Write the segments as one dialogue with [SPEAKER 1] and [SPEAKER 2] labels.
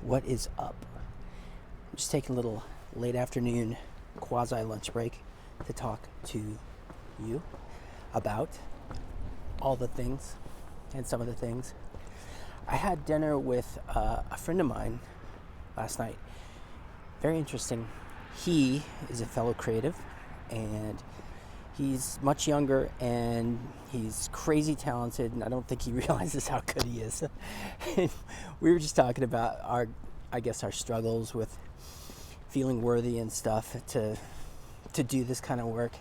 [SPEAKER 1] What is up? I'm just taking a little late afternoon quasi lunch break to talk to you about all the things and some of the things. I had dinner with a friend of mine last night. Very interesting. He is a fellow creative, and he's much younger, and he's crazy talented, and I don't think he realizes how good he is. We were just talking about our struggles with feeling worthy and stuff to do this kind of work.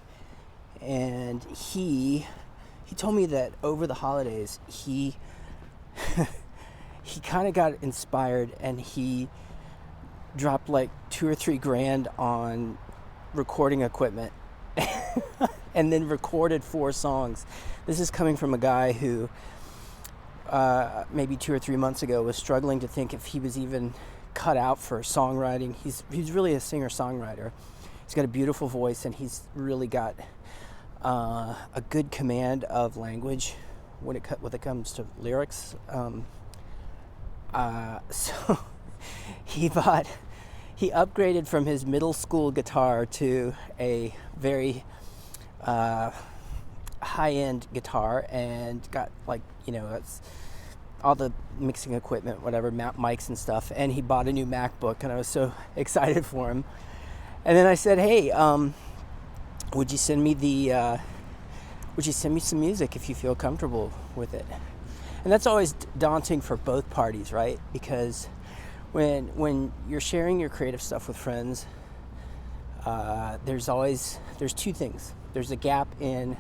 [SPEAKER 1] And he told me that over the holidays he kind of got inspired, and he dropped like $2 or $3 grand on recording equipment and then recorded 4 songs. This is coming from a guy who maybe 2 or 3 months ago was struggling to think if he was even cut out for songwriting. He's really a singer-songwriter. He's got a beautiful voice, and he's really got a good command of language when it comes to lyrics. So he upgraded from his middle school guitar to a very high-end guitar, and got it's all the mixing equipment, whatever, mics and stuff, and he bought a new MacBook, and I was so excited for him. And then I said, hey, would you send me some music if you feel comfortable with it? And that's always daunting for both parties, right? Because when you're sharing your creative stuff with friends, there's 2 things. There's a gap in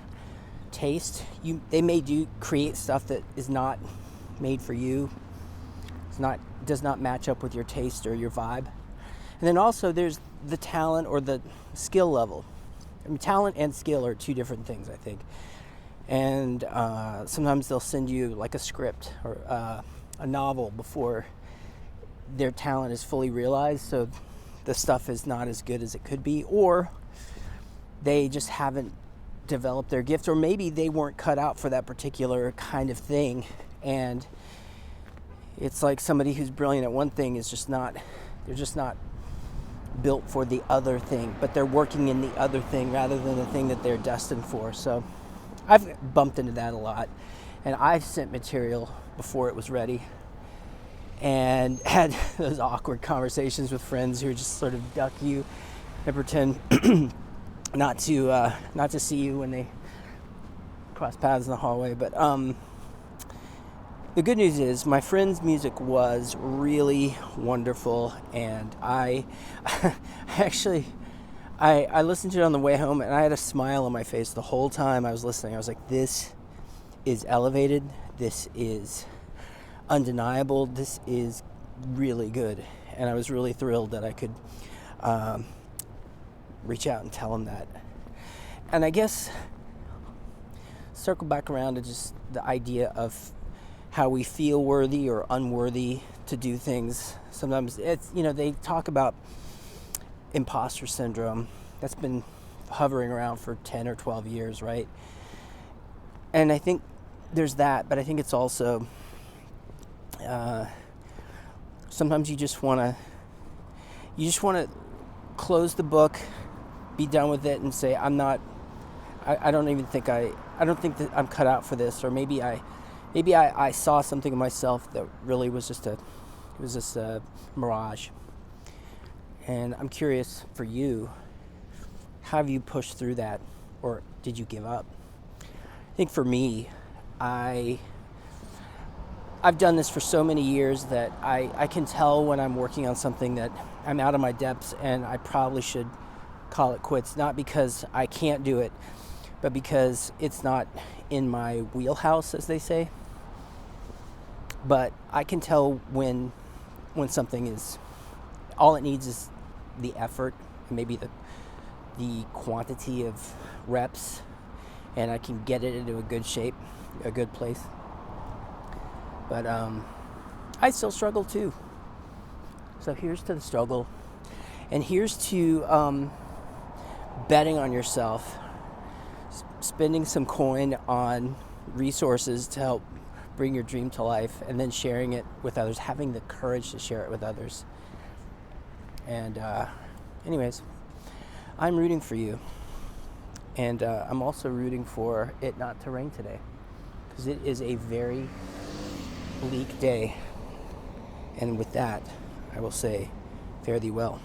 [SPEAKER 1] taste. They may create stuff that is not made for you. Does not match up with your taste or your vibe. And then also there's the talent or the skill level. I mean, talent and skill are 2 different things, I think. And sometimes they'll send you like a script or a novel before their talent is fully realized, so the stuff is not as good as it could be, or they just haven't developed their gift, or maybe they weren't cut out for that particular kind of thing, and it's like somebody who's brilliant at one thing is just not built for the other thing, but they're working in the other thing rather than the thing that they're destined for. So I've bumped into that a lot, and I've sent material before it was ready and had those awkward conversations with friends who just sort of duck you and pretend not to see you when they cross paths in the hallway. But the good news is my friend's music was really wonderful, and I listened to it on the way home, and I had a smile on my face the whole time I was listening. I was like, this is elevated, this is undeniable, this is really good. And I was really thrilled that I could reach out and tell him that. And I guess circle back around to just the idea of how we feel worthy or unworthy to do things. Sometimes it's, they talk about imposter syndrome. That's been hovering around for 10 or 12 years, right? And I think there's that, but I think it's also sometimes you just want to close the book, be done with it, and say, I don't think that I'm cut out for this, or maybe I saw something in myself that really was just a mirage. And I'm curious for you, have you pushed through that, or did you give up? I think for me, I've done this for so many years that I can tell when I'm working on something that I'm out of my depths, and I probably should call it quits, not because I can't do it, but because it's not in my wheelhouse, as they say. But I can tell when something is, all it needs is the effort, maybe the quantity of reps, and I can get it into a good shape, a good place. But I still struggle too. So here's to the struggle, and here's to betting on yourself, spending some coin on resources to help bring your dream to life, and then sharing it with others, having the courage to share it with others. And anyways, I'm rooting for you. And I'm also rooting for it not to rain today, because it is a very bleak day. And with that, I will say, fare thee well.